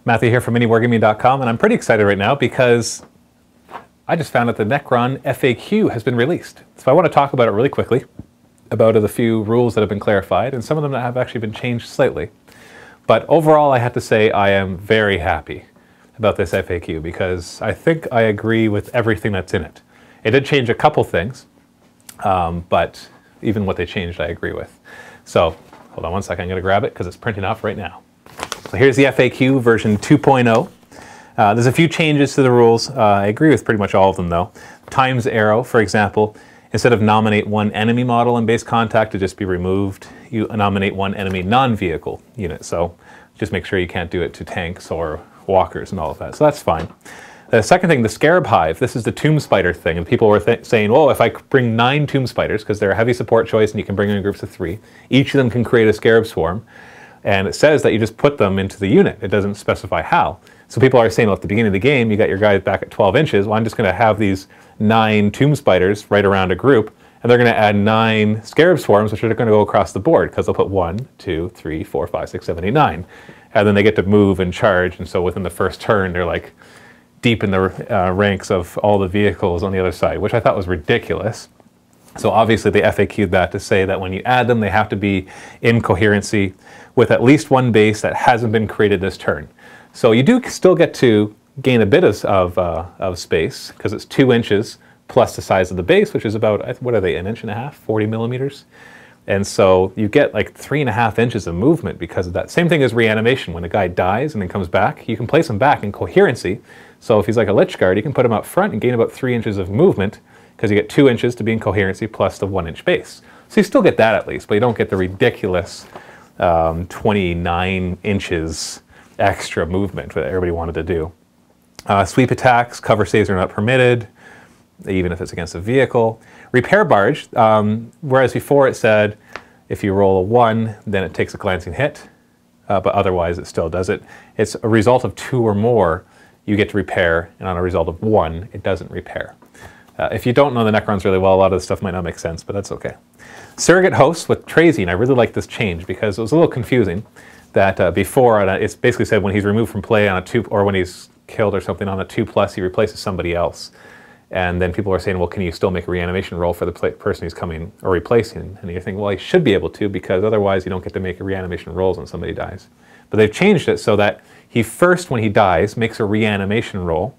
Matthew here from MiniWarGaming.com, and I'm pretty excited right now because I just found out the Necron FAQ has been released. So I want to talk about it really quickly, about the few rules that have been clarified, and some of them that have actually been changed slightly. But overall, I have to say I am very happy about this FAQ because I think I agree with everything that's in it. It did change a couple things, but even what they changed, I agree with. So hold on one second, I'm going to grab it because it's printing off right now. So here's the FAQ version 2.0. There's a few changes to the rules. I agree with pretty much all of them though. Times arrow, for example, instead of nominate one enemy model in base contact to just be removed, you nominate one enemy non-vehicle unit. So just make sure you can't do it to tanks or walkers and all of that. So that's fine. The second thing, the Scarab Hive. This is the Tomb Spider thing, and people were saying, oh, if I bring 9 Tomb Spiders, because they're a heavy support choice and you can bring them in groups of 3, each of them can create a Scarab Swarm, and it says that you just put them into the unit. It doesn't specify how. So people are saying, well, at the beginning of the game, you got your guys back at 12 inches. Well, I'm just going to have these 9 Tomb Spiders right around a group, and they're going to add 9 Scarab Swarms, which are going to go across the board, because they'll put 1, 2, 3, 4, 5, 6, 7, 8, 9. And then they get to move and charge, and so within the first turn, they're like deep in the ranks of all the vehicles on the other side, which I thought was ridiculous. So obviously they FAQ'd that to say that when you add them, they have to be in coherency with at least one base that hasn't been created this turn. So you do still get to gain a bit of space, because it's 2 inches plus the size of the base, which is about, what are they, 1.5 inches, 40 millimeters? And so you get like 3.5 inches of movement because of that. Same thing as reanimation. When a guy dies and then comes back, you can place him back in coherency. So if he's like a Lich Guard, you can put him up front and gain about 3 inches of movement, because you get 2 inches to be in coherency plus the 1 inch base. So you still get that at least, but you don't get the ridiculous 29 inches extra movement that everybody wanted to do. Sweep attacks, cover saves are not permitted, even if it's against a vehicle. Repair barge, whereas before it said if you roll a 1, then it takes a glancing hit, but otherwise it still does it. It's a result of 2 or more, you get to repair, and on a result of 1, it doesn't repair. If you don't know the Necrons really well, a lot of this stuff might not make sense, but that's okay. Surrogate hosts with trazyn, I really like this change because it was a little confusing that before it's basically said when he's removed from play on a 2, or when he's killed or something on a 2+, he replaces somebody else. And then people are saying, well, can you still make a reanimation roll for the person who's coming or replacing? And you're thinking, well, he should be able to, because otherwise you don't get to make a reanimation rolls when somebody dies. But they've changed it so that he first, when he dies, makes a reanimation roll.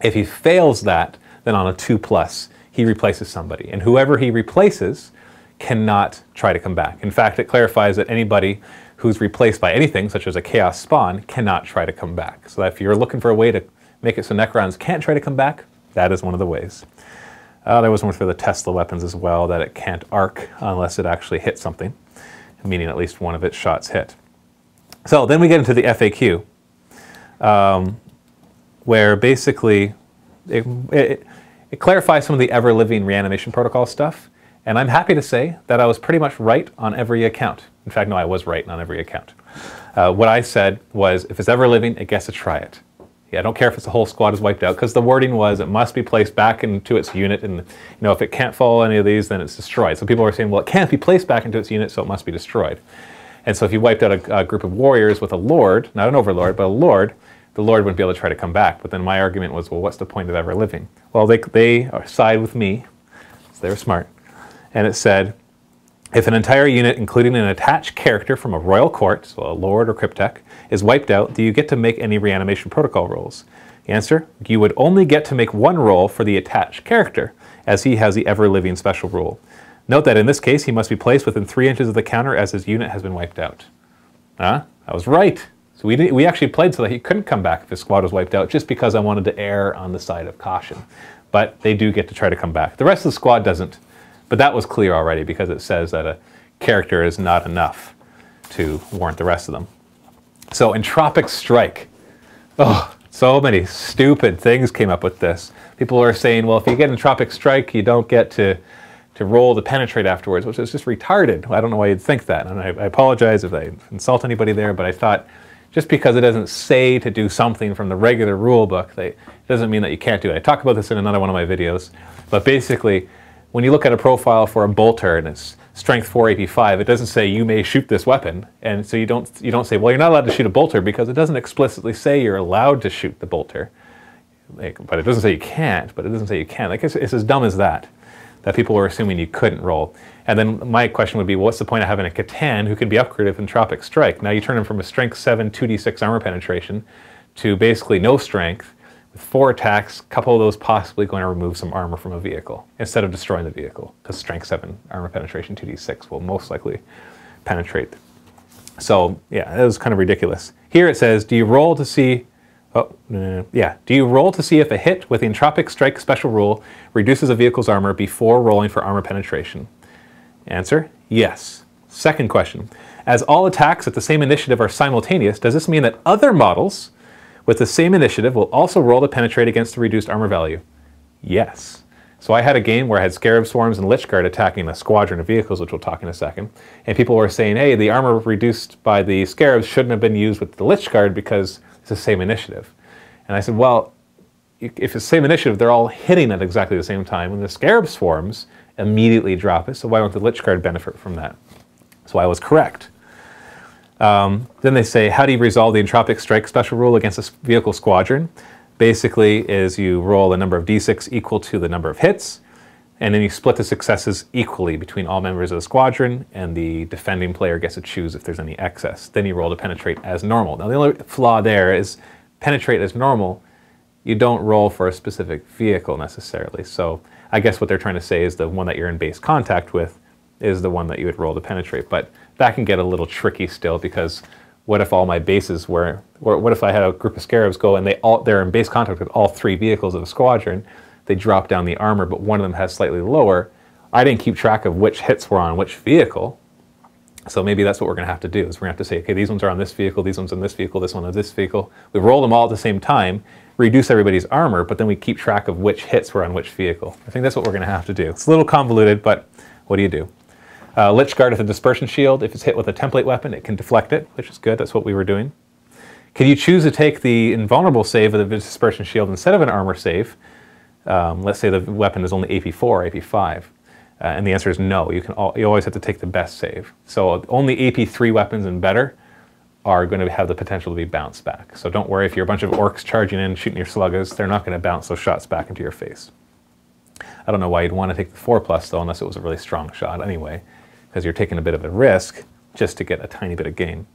If he fails that, then on a 2+, he replaces somebody. And whoever he replaces cannot try to come back. In fact, it clarifies that anybody who's replaced by anything, such as a Chaos Spawn, cannot try to come back. So that if you're looking for a way to make it so Necrons can't try to come back, that is one of the ways. There was one for the Tesla weapons as well, that it can't arc unless it actually hits something, meaning at least one of its shots hit. So then we get into the FAQ, where basically it clarifies some of the ever-living reanimation protocol stuff, and I'm happy to say that I was pretty much right on every account. In fact, no, I was right on every account. What I said was, if it's ever-living, it gets to try it. Yeah, I don't care if it's the whole squad is wiped out, because the wording was it must be placed back into its unit, and if it can't follow any of these, then it's destroyed. So people are saying, well, it can't be placed back into its unit, so it must be destroyed. And so if you wiped out a group of warriors with a lord, not an overlord, but a lord, the lord wouldn't be able to try to come back. But then my argument was, well, what's the point of ever living? Well, they side with me, so they were smart. And it said, if an entire unit, including an attached character from a royal court, so a lord or cryptek, is wiped out, do you get to make any reanimation protocol rolls? The answer, you would only get to make 1 roll for the attached character, as he has the ever-living special rule. Note that in this case, he must be placed within 3 inches of the counter as his unit has been wiped out. I was right. So we actually played so that he couldn't come back if his squad was wiped out, just because I wanted to err on the side of caution. But they do get to try to come back. The rest of the squad doesn't. But that was clear already, because it says that a character is not enough to warrant the rest of them. So Entropic Strike. Oh, so many stupid things came up with this. People are saying, well, if you get Entropic Strike, you don't get to roll to penetrate afterwards, which is just retarded. I don't know why you'd think that. And I apologize if I insult anybody there, but I thought just because it doesn't say to do something from the regular rule book, it doesn't mean that you can't do it. I talk about this in another one of my videos, but basically when you look at a profile for a bolter and it's strength 4, AP 5, it doesn't say you may shoot this weapon. And so you don't say, well, you're not allowed to shoot a bolter because it doesn't explicitly say you're allowed to shoot the bolter. But it doesn't say you can't, but it doesn't say you can. Like it's as dumb as that people were assuming you couldn't roll. And then my question would be, well, what's the point of having a Catan who can be upgraded with Entropic Strike? Now you turn him from a strength 7, 2d6 armor penetration to basically no strength, with 4 attacks, a couple of those possibly going to remove some armor from a vehicle instead of destroying the vehicle, because strength 7 armor penetration 2d6 will most likely penetrate. So yeah, that was kind of ridiculous. Here it says, do you roll to see, do you roll to see if a hit with the Entropic Strike special rule reduces a vehicle's armor before rolling for armor penetration? Answer, yes. Second question, as all attacks at the same initiative are simultaneous, does this mean that other models with the same initiative will also roll to penetrate against the reduced armor value? Yes. So I had a game where I had Scarab Swarms and Lich Guard attacking a squadron of vehicles, which we'll talk in a second. And people were saying, hey, the armor reduced by the Scarabs shouldn't have been used with the Lich Guard because it's the same initiative. And I said, well, if it's the same initiative, they're all hitting at exactly the same time. And the Scarab Swarms immediately drop it, so why won't the Lich Guard benefit from that? So I was correct. Then they say, how do you resolve the Entropic Strike special rule against a vehicle squadron? Basically is you roll a number of d6 equal to the number of hits, and then you split the successes equally between all members of the squadron, and the defending player gets to choose if there's any excess. Then you roll to penetrate as normal. Now the only flaw there is penetrate as normal, you don't roll for a specific vehicle necessarily. So I guess what they're trying to say is the one that you're in base contact with is the one that you would roll to penetrate. But that can get a little tricky still, because what if all my bases were, or what if I had a group of Scarabs go and they're in base contact with all 3 vehicles of the squadron, they drop down the armor, but one of them has slightly lower. I didn't keep track of which hits were on which vehicle. So maybe that's what we're going to have to do, is we're going to have to say, okay, these ones are on this vehicle, these ones on this vehicle, this one on this vehicle. We roll them all at the same time, reduce everybody's armor, but then we keep track of which hits were on which vehicle. I think that's what we're going to have to do. It's a little convoluted, but what do you do? Lich Guard with a dispersion shield. If it's hit with a template weapon, it can deflect it, which is good. That's what we were doing. Can you choose to take the invulnerable save of the dispersion shield instead of an armor save? Let's say the weapon is only AP 4 or AP 5. And the answer is no. You always have to take the best save. So only AP 3 weapons and better are going to have the potential to be bounced back. So don't worry if you're a bunch of orcs charging in, shooting your sluggas, they're not going to bounce those shots back into your face. I don't know why you'd want to take the 4+ though, unless it was a really strong shot anyway, because you're taking a bit of a risk just to get a tiny bit of gain.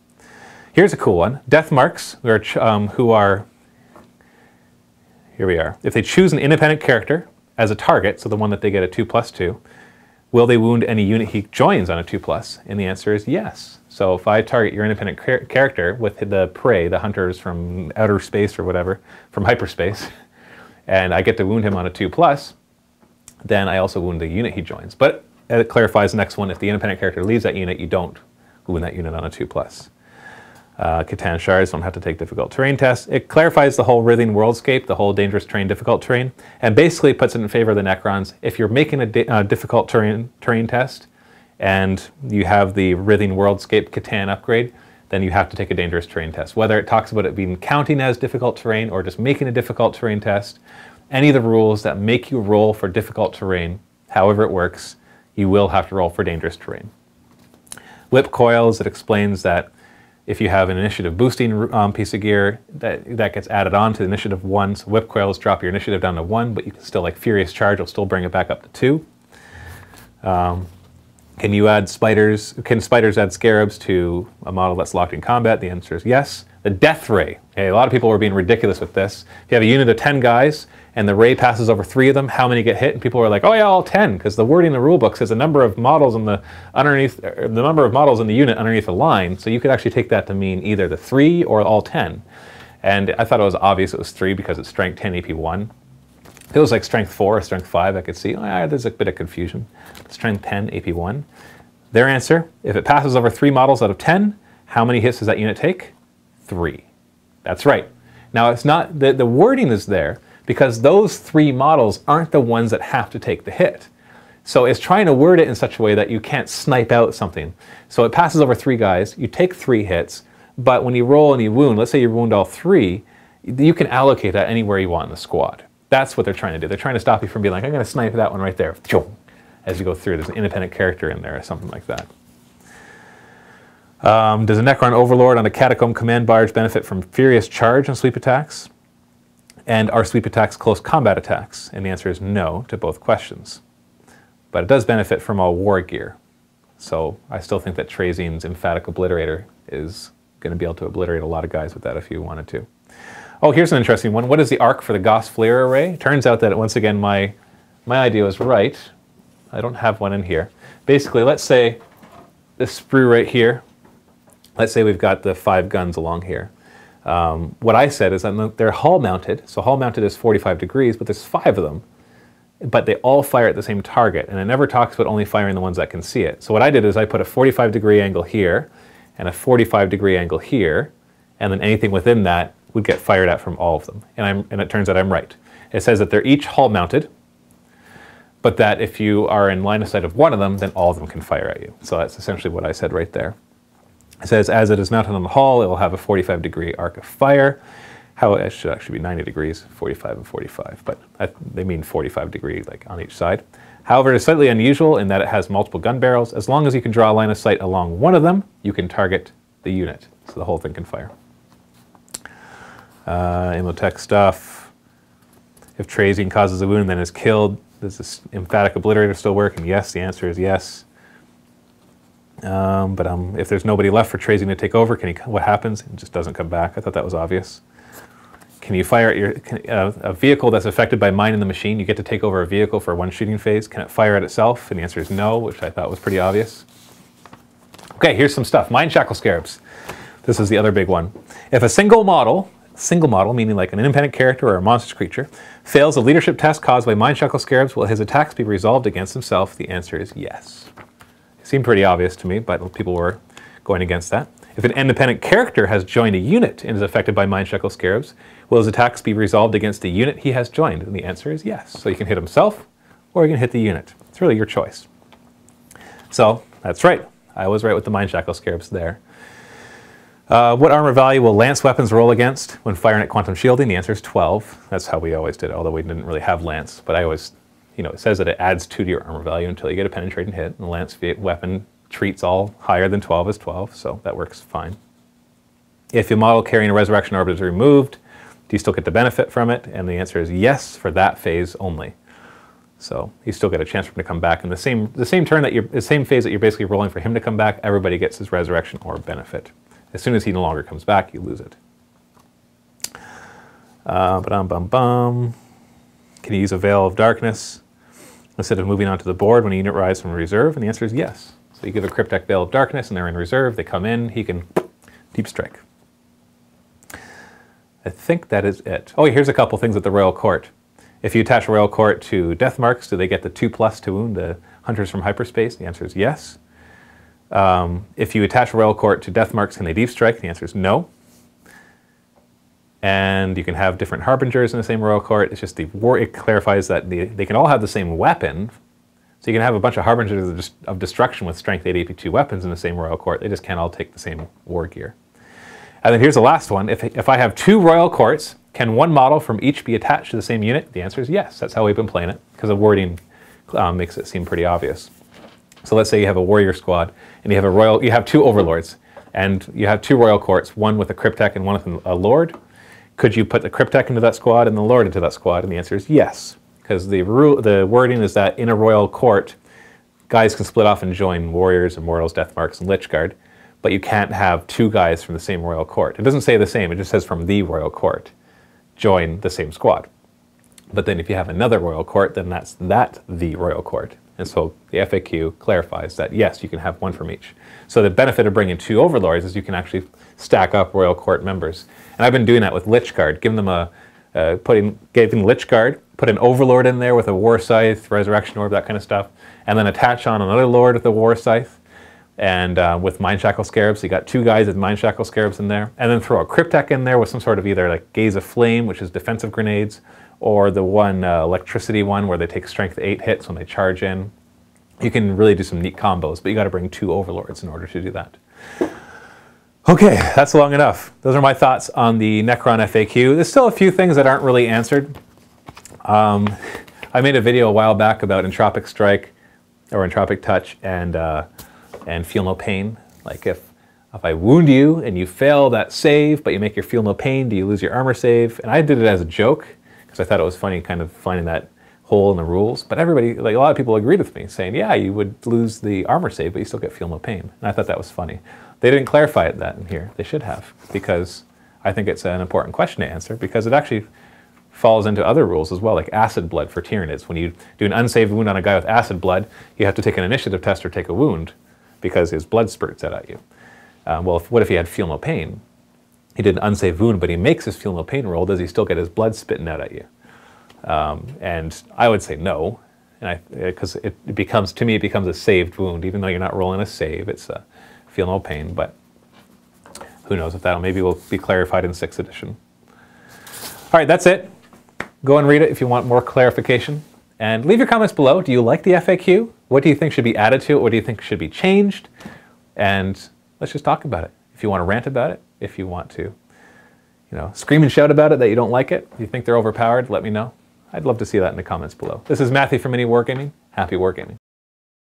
Here's a cool one. Death marks, who are, here we are. If they choose an independent character as a target, so the one that they get a 2+2, will they wound any unit he joins on a 2+? And the answer is yes. So if I target your independent character with the prey, the hunters from outer space or whatever, from hyperspace, and I get to wound him on a 2+, then I also wound the unit he joins. But it clarifies the next one, if the independent character leaves that unit, you don't wound that unit on a 2+. Catan shards don't have to take difficult terrain tests. It clarifies the whole writhing worldscape, the whole dangerous terrain, difficult terrain, and basically puts it in favor of the Necrons. If you're making a difficult terrain test and you have the writhing worldscape Catan upgrade, then you have to take a dangerous terrain test. Whether it talks about it being counting as difficult terrain or just making a difficult terrain test, any of the rules that make you roll for difficult terrain, however it works, you will have to roll for dangerous terrain. Whip coils, it explains that if you have an initiative boosting piece of gear, that gets added on to initiative 1. So whip coils drop your initiative down to 1, but you can still, like Furious Charge, will still bring it back up to 2. Can you add spiders? Can spiders add scarabs to a model that's locked in combat? The answer is yes. The Death Ray. Okay, a lot of people were being ridiculous with this. If you have a unit of 10 guys and the ray passes over 3 of them, how many get hit? And people are like, oh yeah, all 10, because the wording in the rulebook says the number of models in the number of models in the unit underneath the line. So you could actually take that to mean either the 3 or all 10. And I thought it was obvious it was 3 because it's strength 10 AP 1. If it was like strength 4 or strength 5, I could see, oh, yeah, there's a bit of confusion. Strength 10 AP 1. Their answer, if it passes over 3 models out of 10, how many hits does that unit take? 3. That's right. Now it's not, the wording is there because those 3 models aren't the ones that have to take the hit. So it's trying to word it in such a way that you can't snipe out something. So it passes over 3 guys, you take 3 hits, but when you roll and you wound, let's say you wound all 3, you can allocate that anywhere you want in the squad. That's what they're trying to do. They're trying to stop you from being like, I'm going to snipe that one right there. as you go through. There's an independent character in there or something like that. Does a Necron Overlord on a Catacomb command barge benefit from Furious Charge on sweep attacks? And are sweep attacks close combat attacks? And the answer is no to both questions. But it does benefit from all Wargear. So I still think that Trazyn's Emphatic Obliterator is going to be able to obliterate a lot of guys with that if you wanted to. Oh, here's an interesting one. What is the arc for the Gauss Flare Array? Turns out that, once again, my idea was right. I don't have one in here. Basically, let's say this sprue right here, let's say we've got the 5 guns along here. What I said is that they're hull mounted. So hull mounted is 45 degrees, but there's 5 of them. But they all fire at the same target. And it never talks about only firing the ones that can see it. So what I did is I put a 45-degree angle here and a 45-degree angle here. And then anything within that would get fired at from all of them. And it turns out I'm right. It says that they're each hull mounted, but that if you are in line of sight of one of them, then all of them can fire at you. So that's essentially what I said right there. It says, as it is mounted on the hull, it will have a 45-degree arc of fire. It should actually be 90 degrees, 45 and 45, but they mean 45 degree like on each side. However, it is slightly unusual in that it has multiple gun barrels. As long as you can draw a line of sight along one of them, you can target the unit, so the whole thing can fire. Emotech stuff. If Trazyn causes a wound and then is killed, does this Emphatic Obliterator still work? And yes, the answer is yes. If there's nobody left for Trazyn to take over, what happens? It just doesn't come back. I thought that was obvious. Can you fire at a vehicle that's affected by mine in the machine? You get to take over a vehicle for one shooting phase. Can it fire at itself? And the answer is no, which I thought was pretty obvious. Okay, here's some stuff. Mine Shackle Scarabs. This is the other big one. If a single model meaning like an independent character or a monstrous creature, fails a leadership test caused by Mine Shackle Scarabs, will his attacks be resolved against himself? The answer is yes. It seemed pretty obvious to me, but people were going against that. If an independent character has joined a unit and is affected by Mine Shackle Scarabs, will his attacks be resolved against the unit he has joined? And the answer is yes. So you can hit himself, or you can hit the unit. It's really your choice. So that's right. I was right with the Mine Shackle Scarabs there. What armor value will lance weapons roll against when firing at quantum shielding? The answer is 12. That's how we always did it, although we didn't really have lance. But I always, it says that it adds 2 to your armor value until you get a penetrating hit. And the lance weapon treats all higher than 12 as 12, so that works fine. If your model carrying a resurrection orbit is removed, do you still get the benefit from it? And the answer is yes for that phase only. So you still get a chance for him to come back. And the same phase that you're basically rolling for him to come back, everybody gets his resurrection orb benefit. As soon as he no longer comes back, you lose it. Can you use a Veil of Darkness instead of moving onto the board when a unit arrives from reserve? And the answer is yes. So you give a Cryptek Veil of Darkness and they're in reserve, they come in, he can deep strike. I think that is it. Oh, here's a couple things at the Royal Court. If you attach a Royal Court to Death Marks, do they get the 2+ to wound the Hunters from Hyperspace? The answer is yes. If you attach a Royal Court to Death Marks, can they deep strike? The answer is no. And you can have different Harbingers in the same Royal Court. It's just it clarifies that they can all have the same weapon. So you can have a bunch of Harbingers of Destruction with Strength 8 AP2 weapons in the same Royal Court. They just can't all take the same Wargear. And then here's the last one. If I have 2 Royal Courts, can one model from each be attached to the same unit? The answer is yes. That's how we've been playing it, because the wording makes it seem pretty obvious. So let's say you have a warrior squad, and you have 2 overlords, and you have 2 Royal Courts, one with a Cryptek and one with a Lord. Could you put the Cryptek into that squad and the Lord into that squad? And the answer is yes, because the wording is that in a Royal Court, guys can split off and join Warriors, Immortals, Death Marks, and Lichguard, but you can't have 2 guys from the same Royal Court. It doesn't say the same, it just says from the Royal Court join the same squad. But then if you have another Royal Court, then that's the Royal Court. And so the FAQ clarifies that, yes, you can have 1 from each. So the benefit of bringing 2 Overlords is you can actually stack up Royal Court members. And I've been doing that with Lichguard, giving them giving Lichguard, put an Overlord in there with a War Scythe, Resurrection Orb, that kind of stuff, and then attach on another Lord with a War Scythe, and with Mine Shackle Scarabs. So you got 2 guys with Mine Shackle Scarabs in there, and then throw a Cryptek in there with some sort of either like Gaze of Flame, which is defensive grenades, or the one electricity one where they take strength 8 hits when they charge in. You can really do some neat combos, but you got to bring 2 Overlords in order to do that. Okay, that's long enough. Those are my thoughts on the Necron FAQ. There's still a few things that aren't really answered. I made a video a while back about Entropic Strike. or Entropic touch and feel no pain. Like if I wound you and you fail that save, but you make your feel no pain, do you lose your armor save? And I did it as a joke because I thought it was funny, kind of finding that hole in the rules. But everybody, like a lot of people, agreed with me, saying, yeah, you would lose the armor save, but you still get feel no pain. And I thought that was funny. They didn't clarify that in here. They should have, because I think it's an important question to answer, because it actually falls into other rules as well, like acid blood for Tyranids. When you do an unsaved wound on a guy with acid blood, you have to take an initiative test or take a wound because his blood spurts out at you. Well, what if he had feel no pain? He did an unsaved wound, but he makes his feel no pain roll. Does he still get his blood spitting out at you? And I would say no, because it becomes, to me, it becomes a saved wound, even though you're not rolling a save. It's a feel no pain, but who knows if that'll maybe will be clarified in 6th edition. All right, that's it. Go and read it if you want more clarification. And leave your comments below. Do you like the FAQ? What do you think should be added to it? What do you think should be changed? And let's just talk about it. If you want to rant about it, if you want to, scream and shout about it that you don't like it, if you think they're overpowered, let me know. I'd love to see that in the comments below. This is Matthew from MiniWarGaming. Happy wargaming.